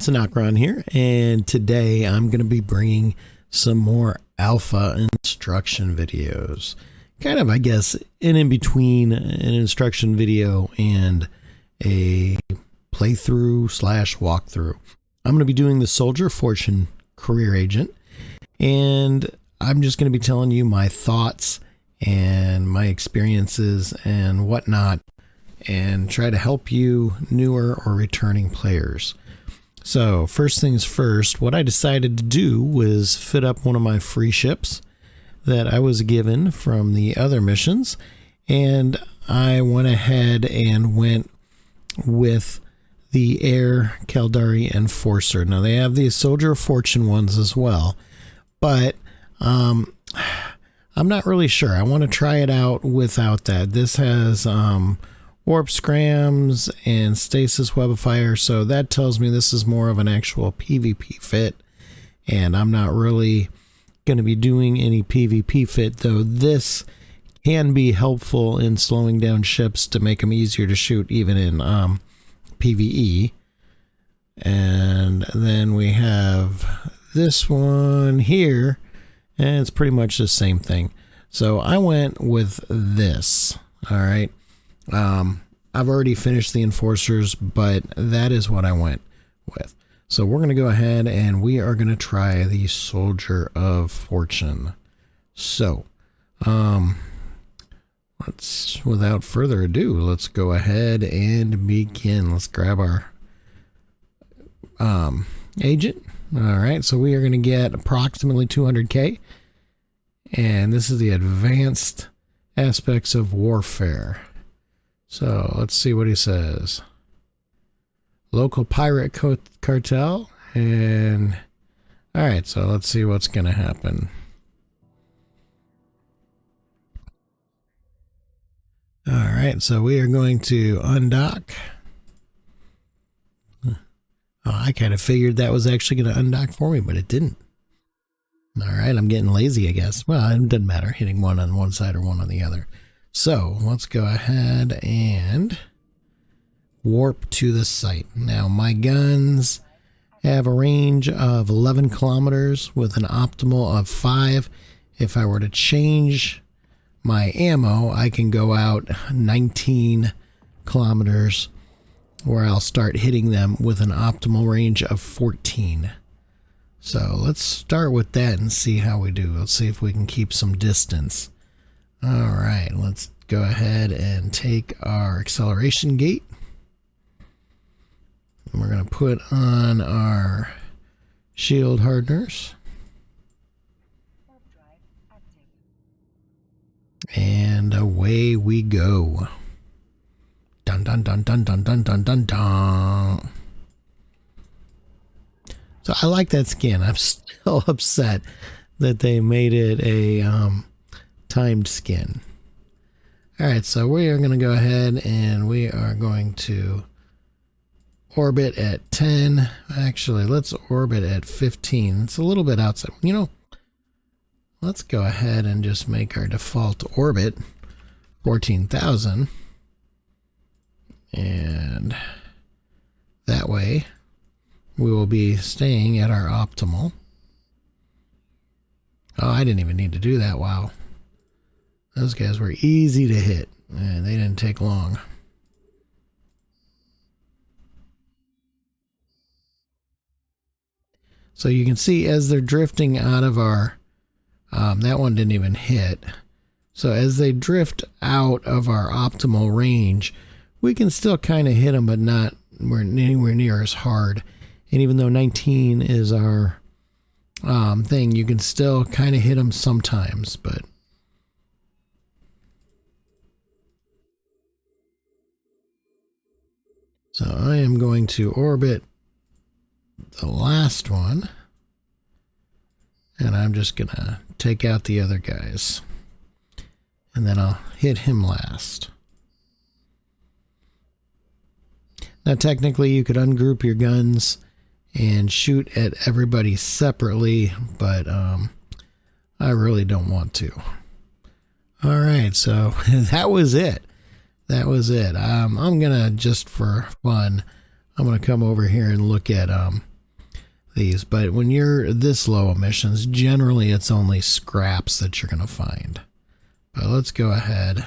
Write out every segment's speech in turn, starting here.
it's Xenokron here, and today I'm going to be bringing some more alpha instruction videos. Kind of, I guess, in between an instruction video and a playthrough slash walkthrough. I'm going to be doing the Soldier of Fortune career agent, and I'm just going to be telling you my thoughts and my experiences and whatnot, and try to help you newer or returning players. So first things first, what I decided to do was fit up one of my free ships that I was given from the other missions, and I went ahead and went with the Air Caldari Enforcer. Now they have the Soldier of Fortune ones as well, but I'm not really sure. I want to try it out without that. This has warp scrams and stasis web of fire, so that tells me this is more of an actual PvP fit, and I'm not really going to be doing any PvP fit, though this can be helpful in slowing down ships to make them easier to shoot even in PvE. And then we have this one here, and it's pretty much the same thing. So I went with this. All right. I've already finished the Enforcers, but that is what I went with. So we're going to go ahead and we are going to try the Soldier of Fortune. So, without further ado, let's go ahead and begin. Let's grab our agent. All right, so we are going to get approximately 200K, and this is the advanced aspects of warfare. So let's see what he says. Local pirate cartel, and all right, so let's see what's going to happen. All right, so we are going to undock. Oh, I kind of figured that was actually going to undock for me, but it didn't. All right, I'm getting lazy, I guess. Well, it doesn't matter hitting one on one side or one on the other. So let's go ahead and warp to the site. Now my guns have a range of 11 kilometers with an optimal of 5. If I were to change my ammo, I can go out 19 kilometers, where I'll start hitting them with an optimal range of 14. So let's start with that and see how we do. Let's see if we can keep some distance. All right, let's go ahead and take our acceleration gate. And we're going to put on our shield hardeners. And away we go. Dun dun dun dun dun dun dun dun dun. So I like that skin. I'm still upset that they made it a timed skin. All right, so we are going to go ahead and we are going to orbit at 10. Actually, let's orbit at 15. It's a little bit outside. You know, let's go ahead and just make our default orbit 14,000. And that way we will be staying at our optimal. Oh, I didn't even need to do that. Wow. Those guys were easy to hit, and they didn't take long. So you can see as they're drifting out of our, that one didn't even hit. So as they drift out of our optimal range, we can still kind of hit them, but not anywhere near as hard. And even though 19 is our thing, you can still kind of hit them sometimes, but so I am going to orbit the last one, and I'm just gonna take out the other guys, and then I'll hit him last. Now technically you could ungroup your guns and shoot at everybody separately, but I really don't want to. All right, so that was it. That was it. I'm gonna, just for fun, I'm gonna come over here and look at these. But when you're this low emissions, generally it's only scraps that you're going to find. But let's go ahead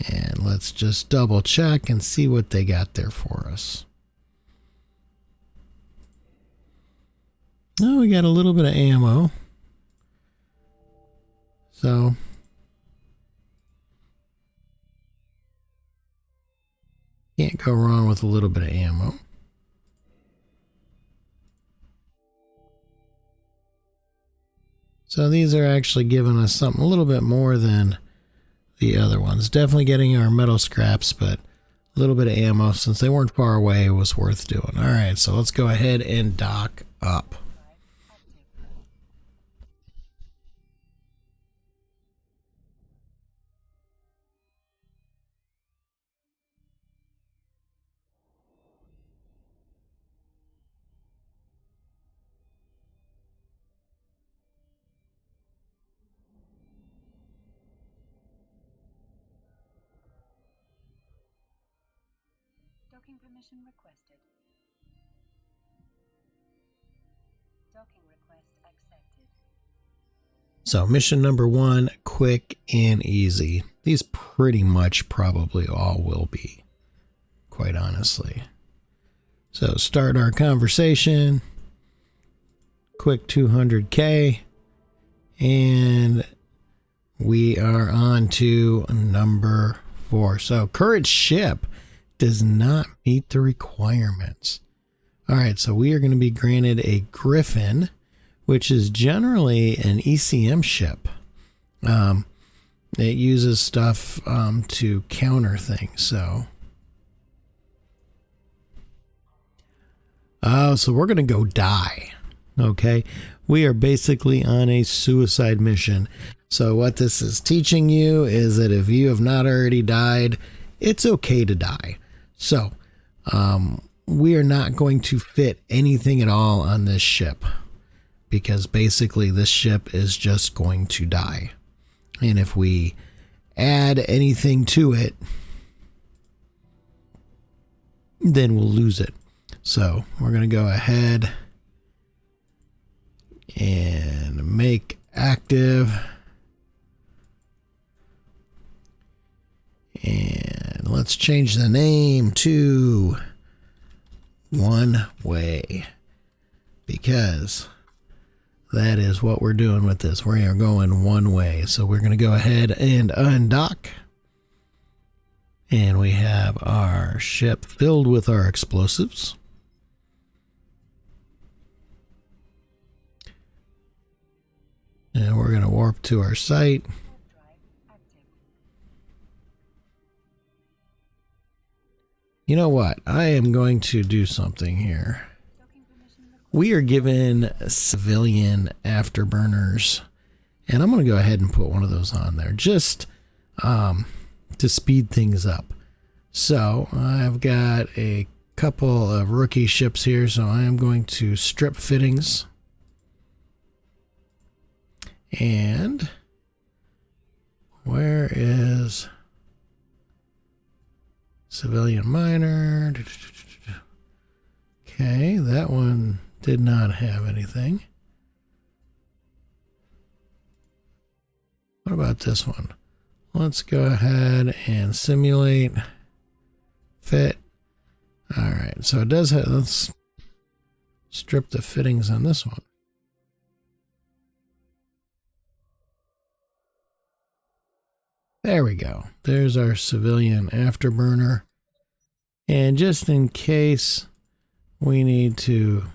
and let's just double check and see what they got there for us. Oh, we got a little bit of ammo. So can't go wrong with a little bit of ammo. So these are actually giving us something a little bit more than the other ones. Definitely getting our metal scraps, but a little bit of ammo. Since they weren't far away, it was worth doing. All right, so let's go ahead and dock up. Docking permission requested. Docking request accepted. So mission number 1, quick and easy. These pretty much probably all will be, quite honestly. So start our conversation. Quick 200K. And we are on to number 4. So current ship does not meet the requirements. All right, so we are going to be granted a Griffin, which is generally an ECM ship. It uses stuff to counter things. So we're going to go die. Okay, we are basically on a suicide mission. So what this is teaching you is that if you have not already died, it's okay to die. So we are not going to fit anything at all on this ship, because basically this ship is just going to die. And if we add anything to it, then we'll lose it. So we're going to go ahead and make active. And let's change the name to One Way, because that is what we're doing with this. We are going one way. So we're going to go ahead and undock. And we have our ship filled with our explosives. And we're going to warp to our site. You know what? I am going to do something here. We are given civilian afterburners, and I'm going to go ahead and put one of those on there just to speed things up. So I've got a couple of rookie ships here, so I am going to strip fittings. And where is civilian miner? Okay, that one did not have anything. What about this one? Let's go ahead and simulate fit. All right, so it does have, let's strip the fittings on this one. There we go. There's our civilian afterburner. And just in case we need to...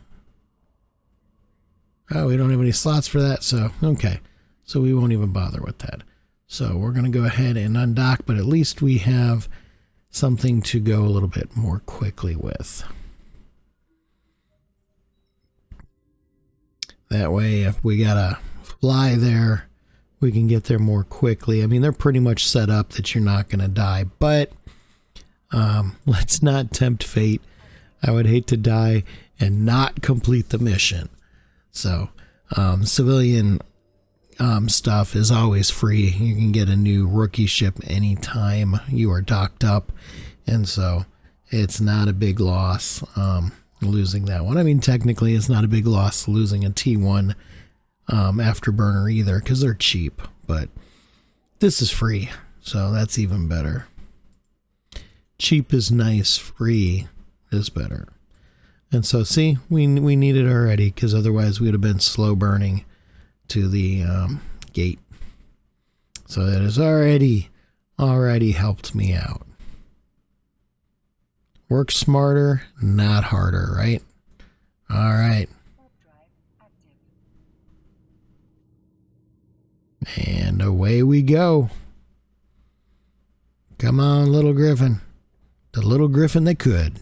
Oh, we don't have any slots for that, so okay. So we won't even bother with that. So we're going to go ahead and undock, but at least we have something to go a little bit more quickly with. That way, if we got to fly there, we can get there more quickly. I mean, they're pretty much set up that you're not going to die, but let's not tempt fate. I would hate to die and not complete the mission. So civilian stuff is always free. You can get a new rookie ship anytime you are docked up, and so it's not a big loss. losing that one. I mean, technically it's not a big loss losing a T1 afterburner either, because they're cheap, but this is free, so that's even better. Cheap is nice, free is better. And so see, we need it already, because otherwise we would have been slow burning to the gate. So that has already helped me out. Work smarter, not harder, right? All right. And away we go. Come on, little griffin. The little griffin that could.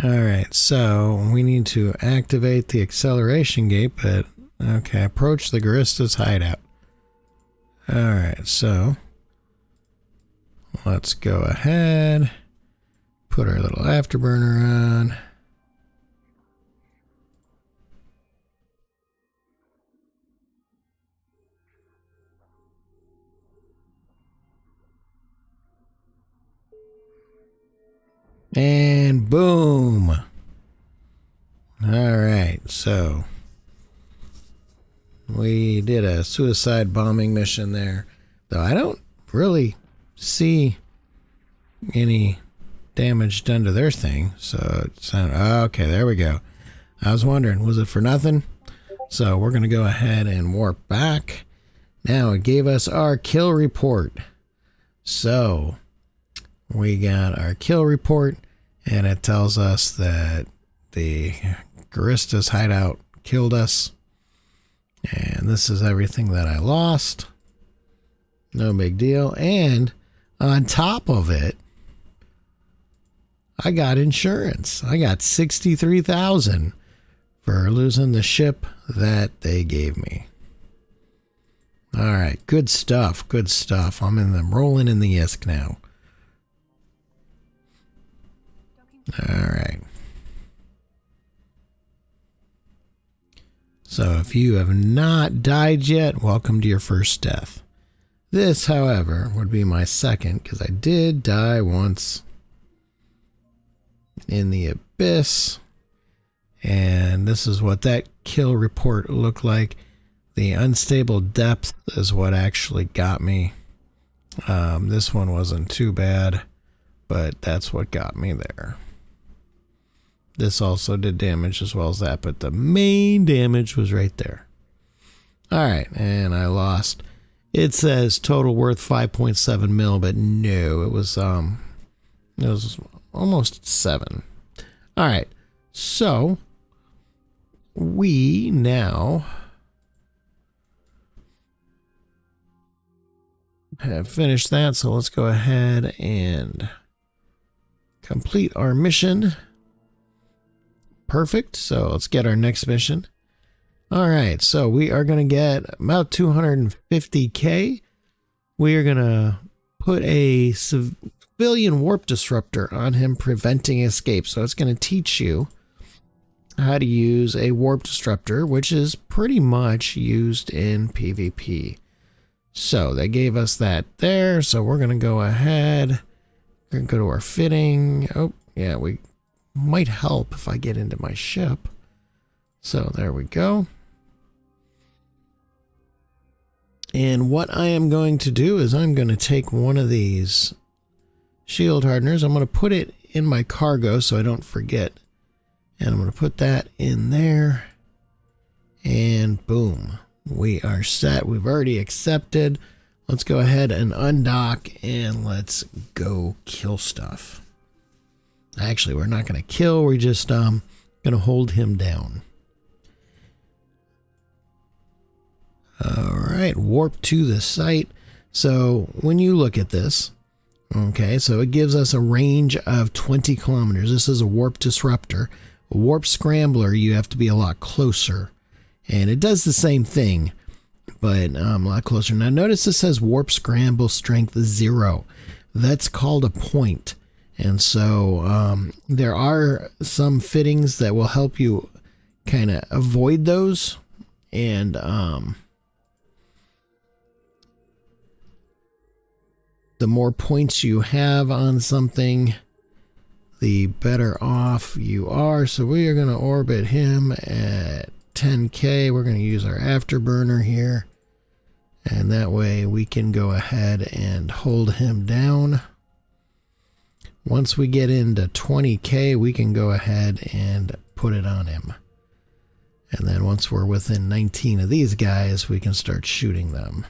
All right, so we need to activate the acceleration gate, but okay, approach the Garista's hideout. All right, so let's go ahead, put our little afterburner on. And boom. All right, so we did a suicide bombing mission there, though I don't really see any damage done to their thing. So it's okay, there we go. I was wondering, was it for nothing? So we're going to go ahead and warp back. Now it gave us our kill report. So we got our kill report, and it tells us that the Garista's hideout killed us. And this is everything that I lost. No big deal. And on top of it, I got insurance. I got $63,000 for losing the ship that they gave me. All right, good stuff. Good stuff. I'm rolling in the ISK now. All right. So if you have not died yet, welcome to your first death. This, however, would be my second, because I did die once in the abyss. And this is what that kill report looked like. The unstable depth is what actually got me. This one wasn't too bad, but that's what got me there. This also did damage as well as that, but the main damage was right there. All right, and I lost. It says total worth 5.7 mil, but no, it was almost 7. All right, so we now have finished that, so let's go ahead and complete our mission. Perfect. So let's get our next mission. All right. So we are going to get about 250K. We are going to put a civilian warp disruptor on him, preventing escape. So it's going to teach you how to use a warp disruptor, which is pretty much used in PvP. So they gave us that there. So we're going to go ahead. We're going to go to our fitting. Oh, yeah, we might help if I get into my ship. So there we go. And what I am going to do is I'm going to take one of these shield hardeners. I'm going to put it in my cargo so I don't forget. And I'm going to put that in there. And boom. We are set. We've already accepted. Let's go ahead and undock and let's go kill stuff. Actually, we're not going to kill. We're just going to hold him down. All right, warp to the site. So when you look at this, okay, so it gives us a range of 20 kilometers. This is a warp disruptor. A warp scrambler, you have to be a lot closer. And it does the same thing, but a lot closer. Now notice this says warp scramble strength 0. That's called a point. And so there are some fittings that will help you kind of avoid those. And the more points you have on something, the better off you are. So we are going to orbit him at 10K. We're going to use our afterburner here. And that way we can go ahead and hold him down. Once we get into 20K, we can go ahead and put it on him. And then once we're within 19 of these guys, we can start shooting them.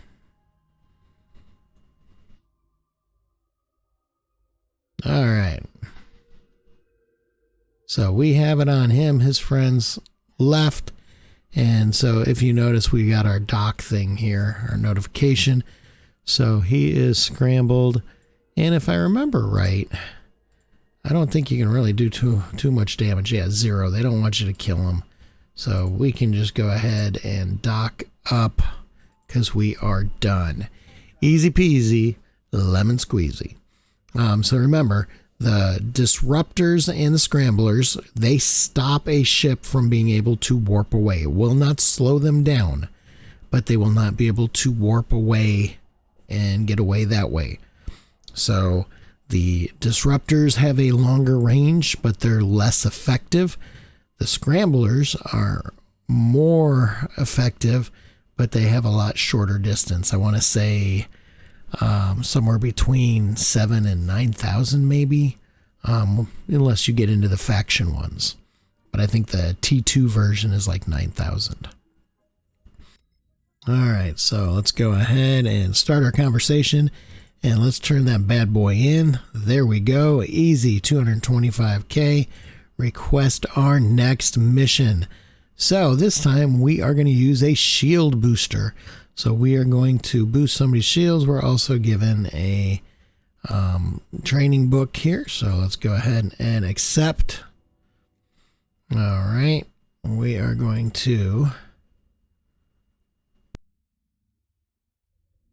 All right. So we have it on him. His friends left. And so if you notice, we got our dock thing here, our notification. So he is scrambled. And if I remember right, I don't think you can really do too much damage. Yeah, 0. They don't want you to kill him. So we can just go ahead and dock up because we are done. Easy peasy, lemon squeezy. So remember, the disruptors and the scramblers, they stop a ship from being able to warp away. It will not slow them down, but they will not be able to warp away and get away that way. So the disruptors have a longer range, but they're less effective. The scramblers are more effective, but they have a lot shorter distance. I want to say somewhere between 7 and 9,000 maybe, unless you get into the faction ones. But I think the T2 version is like 9,000. All right, so let's go ahead and start our conversation, and let's turn that bad boy in. There we go. Easy 225K. Request our next mission. So this time we are going to use a shield booster. So we are going to boost somebody's shields. We're also given a training book here. So let's go ahead and accept. All right. We are going to...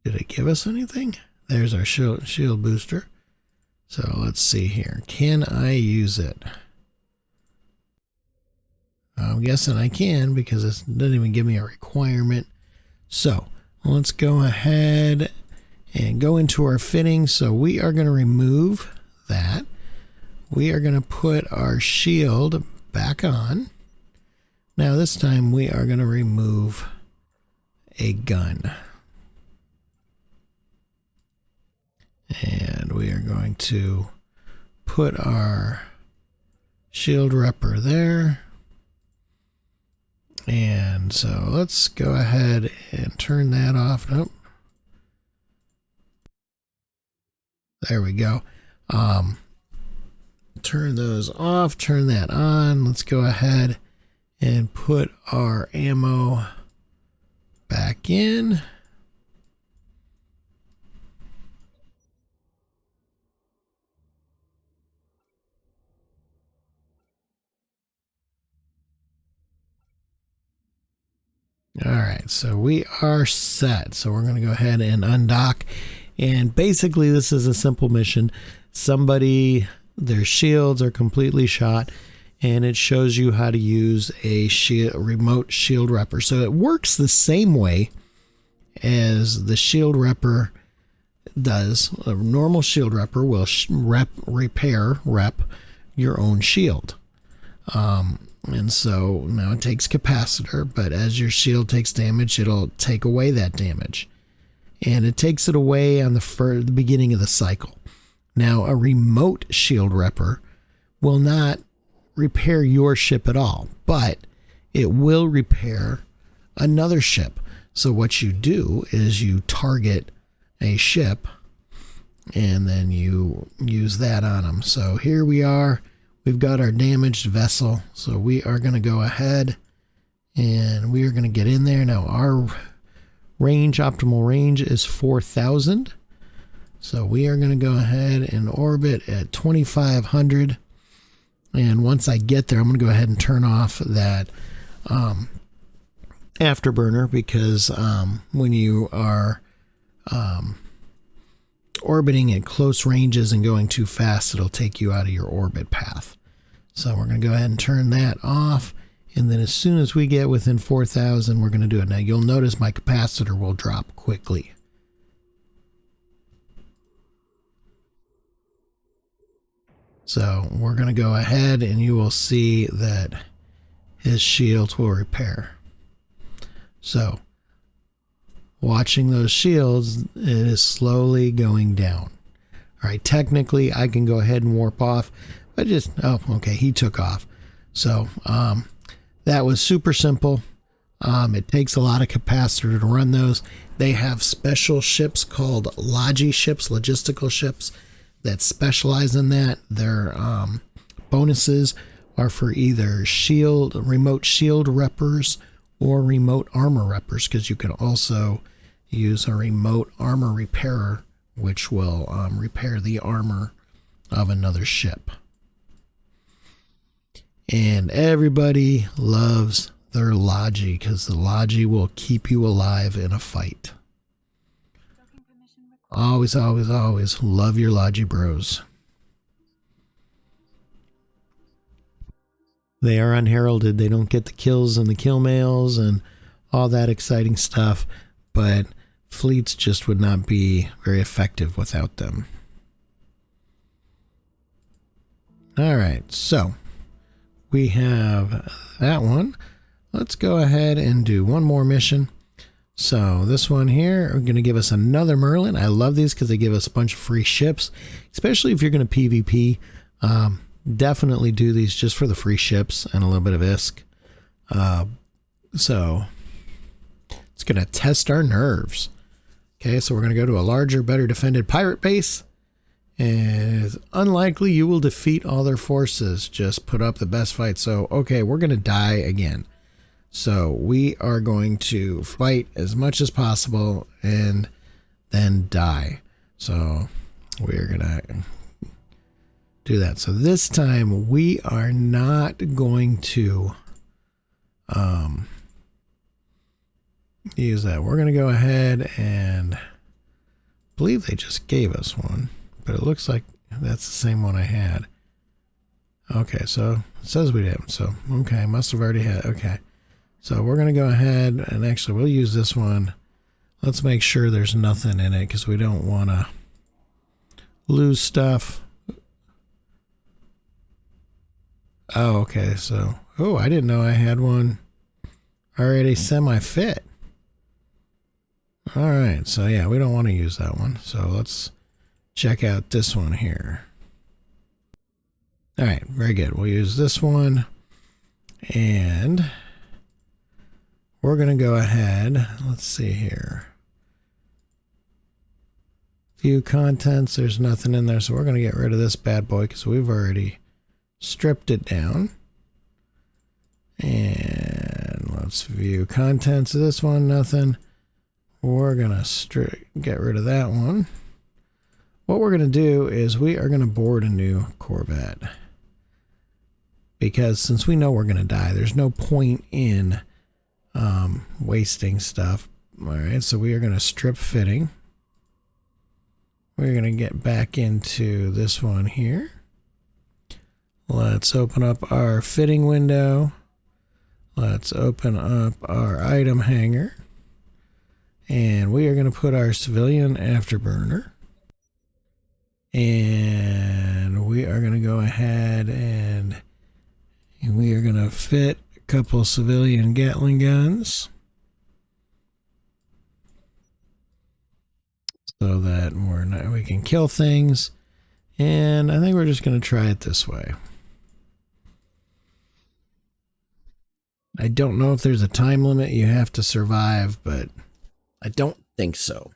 Did it give us anything? There's our shield booster. So let's see here. Can I use it? I'm guessing I can because it doesn't even give me a requirement. So let's go ahead and go into our fittings. So we are going to remove that. We are going to put our shield back on. Now this time we are going to remove a gun. And we are going to put our shield repper there. And so let's go ahead and turn that off. Nope. There we go. Turn those off, turn that on. Let's go ahead and put our ammo back in. All right, so we are set. So we're going to go ahead and undock. And basically this is a simple mission. Somebody, their shields are completely shot, and it shows you how to use a remote shield repper. So it works the same way as the shield repper does. A normal shield repper will rep your own shield. And so now it takes capacitor, but as your shield takes damage, it'll take away that damage. And it takes it away on the beginning of the cycle. Now, a remote shield repper will not repair your ship at all, but it will repair another ship. So what you do is you target a ship and then you use that on them. So here we are. We've got our damaged vessel, so we are going to go ahead and we are going to get in there. Now our optimal range is 4,000. So we are going to go ahead and orbit at 2,500. And once I get there, I'm going to go ahead and turn off that afterburner because when you are orbiting at close ranges and going too fast, it'll take you out of your orbit path. So we're going to go ahead and turn that off. And then as soon as we get within 4,000, we're going to do it. Now you'll notice my capacitor will drop quickly. So we're going to go ahead and you will see that his shields will repair. So watching those shields, it is slowly going down. All right, technically I can go ahead and warp off, but just, oh, okay, he took off. So that was super simple. It takes a lot of capacitor to run those. They have special ships called logistical ships that specialize in that. Their bonuses are for either remote shield reppers or remote armor reppers, because you can also use a remote armor repairer, which will repair the armor of another ship. And everybody loves their Logi, because the Logi will keep you alive in a fight. Always, always, always love your Logi bros. They are unheralded. They don't get the kills and the kill mails and all that exciting stuff, but fleets just would not be very effective without them. All right, so we have that one. Let's go ahead and do one more mission. So this one here are going to give us another Merlin. I love these because they give us a bunch of free ships, especially if you're going to PvP. Definitely do these just for the free ships and a little bit of ISK. So it's going to test our nerves. Okay, so we're going to go to a larger, better defended pirate base. And it's unlikely you will defeat all their forces. Just put up the best fight. So, okay, we're going to die again. So we are going to fight as much as possible and then die. So we're going to do that. So this time we are not going to use that. We're going to go ahead and I believe they just gave us one, but it looks like that's the same one I had. Okay, so it says we didn't. So, okay, must have already had. Okay. So we're going to go ahead and actually we'll use this one. Let's make sure there's nothing in it because we don't want to lose stuff. Oh, okay. So, oh, I didn't know I had one already semi-fit. All right. So, yeah, we don't want to use that one. So let's check out this one here. All right. Very good. We'll use this one. And we're going to go ahead. Let's see here. View contents. There's nothing in there. So we're going to get rid of this bad boy because we've already stripped it down. And let's view contents of this one. Nothing. We're going to get rid of that one. What we're going to do is we are going to board a new Corvette. Because since we know we're going to die, there's no point in wasting stuff. All right, so we are going to strip fitting. We're going to get back into this one here. Let's open up our fitting window. Let's open up our item hanger. And we are going to put our civilian afterburner. And we are going to go ahead and we are going to fit a couple civilian Gatling guns so that we can kill things. And I think we're just going to try it this way. I don't know if there's a time limit you have to survive, but I don't think so.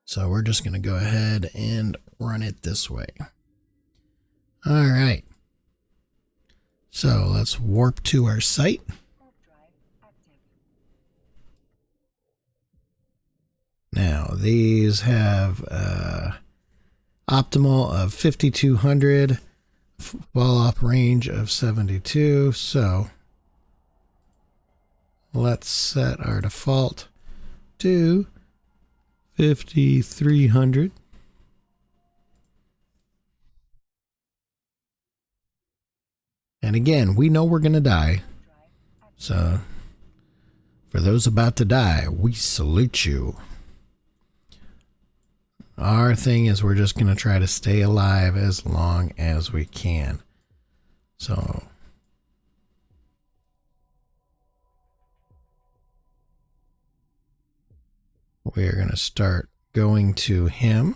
So we're just going to go ahead and run it this way. All right. So let's warp to our site. Now these have optimal of 5200, fall off range of 72. So let's set our default to 5300. And again, we know we're going to die. So for those about to die, we salute you. Our thing is we're just going to try to stay alive as long as we can. So we're going to start going to him.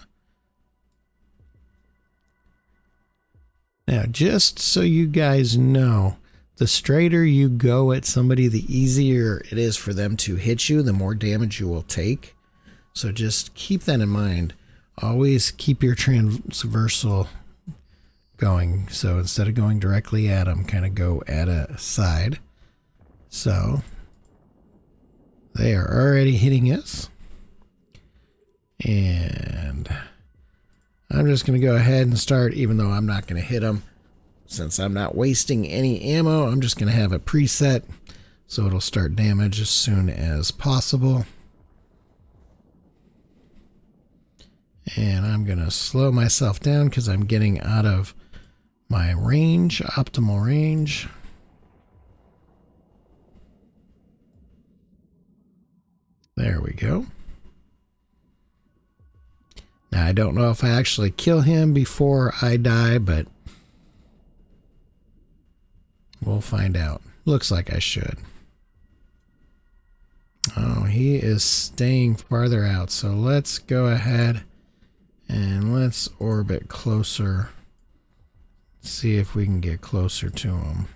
Now, just so you guys know, the straighter you go at somebody, the easier it is for them to hit you, the more damage you will take. So just keep that in mind. Always keep your transversal going. So instead of going directly at them, kind of go at a side. So they are already hitting us. And I'm just going to go ahead and start, even though I'm not going to hit them. Since I'm not wasting any ammo, I'm just going to have it preset. So it'll start damage as soon as possible. And I'm going to slow myself down because I'm getting out of my range, optimal range. There we go. Now, I don't know if I actually kill him before I die, but we'll find out. Looks like I should. Oh, he is staying farther out. So let's go ahead and let's orbit closer. See if we can get closer to him.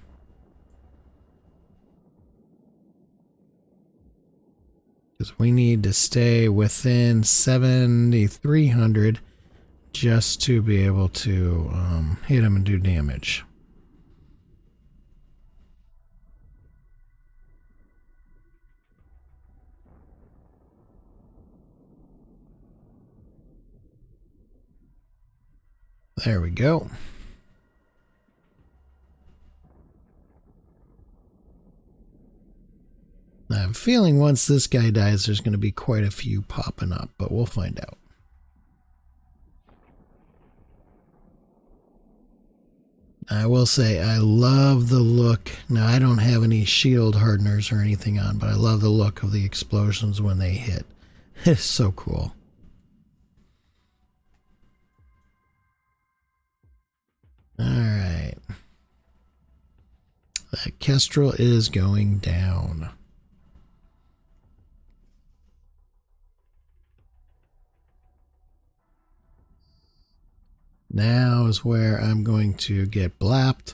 Because we need to stay within 7,300 just to be able to hit him and do damage. There we go. I have a feeling once this guy dies, there's going to be quite a few popping up, but we'll find out. I will say I love the look. Now, I don't have any shield hardeners or anything on, but I love the look of the explosions when they hit. It's so cool. All right. That Kestrel is going down. Now is where I'm going to get blapped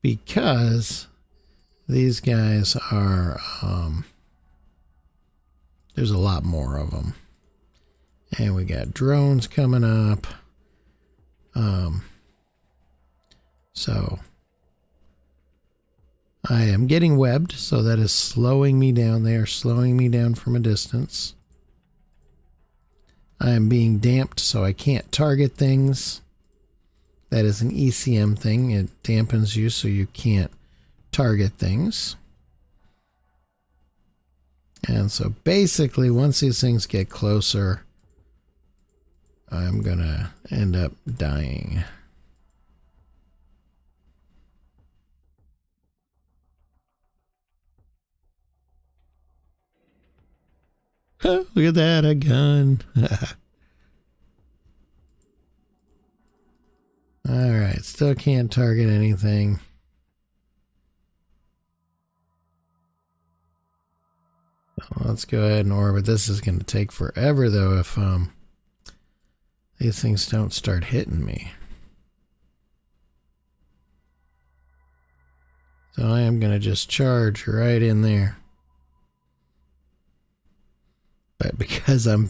because these guys are, there's a lot more of them. And we got drones coming up. So I am getting webbed, so that is slowing me down. They are slowing me down from a distance. I am being damped, so I can't target things. That is an ECM thing. It dampens you so you can't target things. And so basically, once these things get closer, I'm going to end up dying. Look at that, a gun. Alright, still can't target anything. Let's go ahead and orbit. This is going to take forever, though, if these things don't start hitting me. So I am going to just charge right in there. But because I'm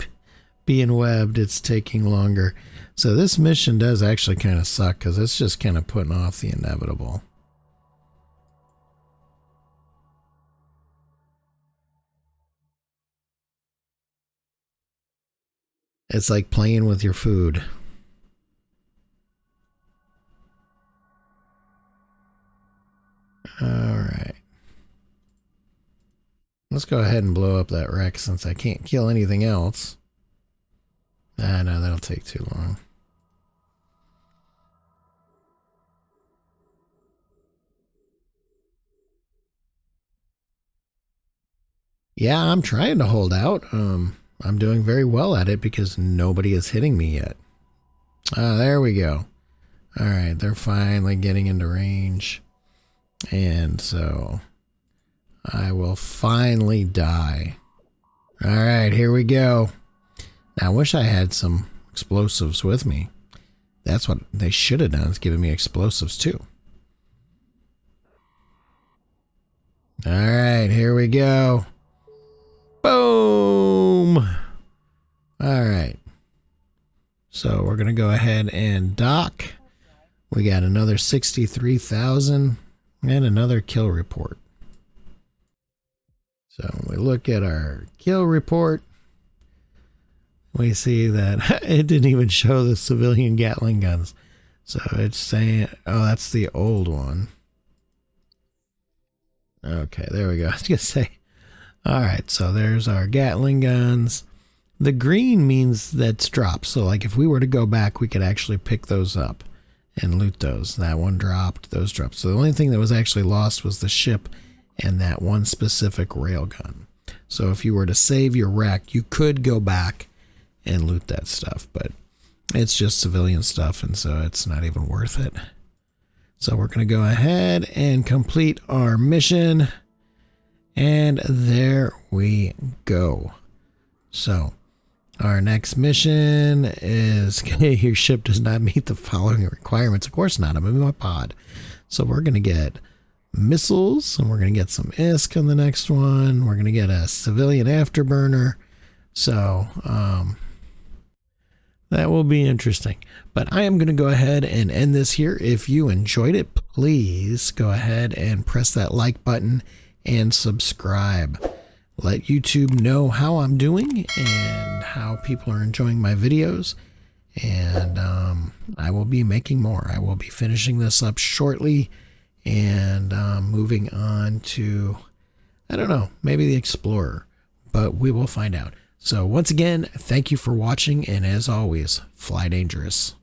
being webbed, it's taking longer. So this mission does actually kind of suck because it's just kind of putting off the inevitable. It's like playing with your food. All right. Let's go ahead and blow up that wreck since I can't kill anything else. Ah, no, that'll take too long. Yeah, I'm trying to hold out. I'm doing very well at it because nobody is hitting me yet. There we go. All right, they're finally getting into range. And so I will finally die. All right, here we go. Now, I wish I had some explosives with me. That's what they should have done, is given me explosives too. All right, here we go. Boom. All right. So we're going to go ahead and dock. We got another 63,000 and another kill report. So when we look at our kill report, we see that it didn't even show the civilian Gatling guns. So it's saying, oh, that's the old one. Okay, there we go. I was going to say, all right, so there's our Gatling guns. The green means that's dropped. So like if we were to go back, we could actually pick those up and loot those. That one dropped, those dropped. So the only thing that was actually lost was the ship and that one specific railgun. So if you were to save your wreck, you could go back and loot that stuff, but it's just civilian stuff, and so it's not even worth it. So we're going to go ahead and complete our mission, and there we go. So our next mission is, your ship does not meet the following requirements. Of course not, I'm in my pod. So we're going to get missiles, and we're going to get some ISK on the next one. We're going to get a civilian afterburner. So that will be interesting. But I am going to go ahead and end this here. If you enjoyed it, please go ahead and press that like button and subscribe. Let YouTube know how I'm doing and how people are enjoying my videos. And I will be making more. I will be finishing this up shortly and moving on to, I don't know, maybe the Explorer. But we will find out. So once again, thank you for watching, and as always, fly dangerous.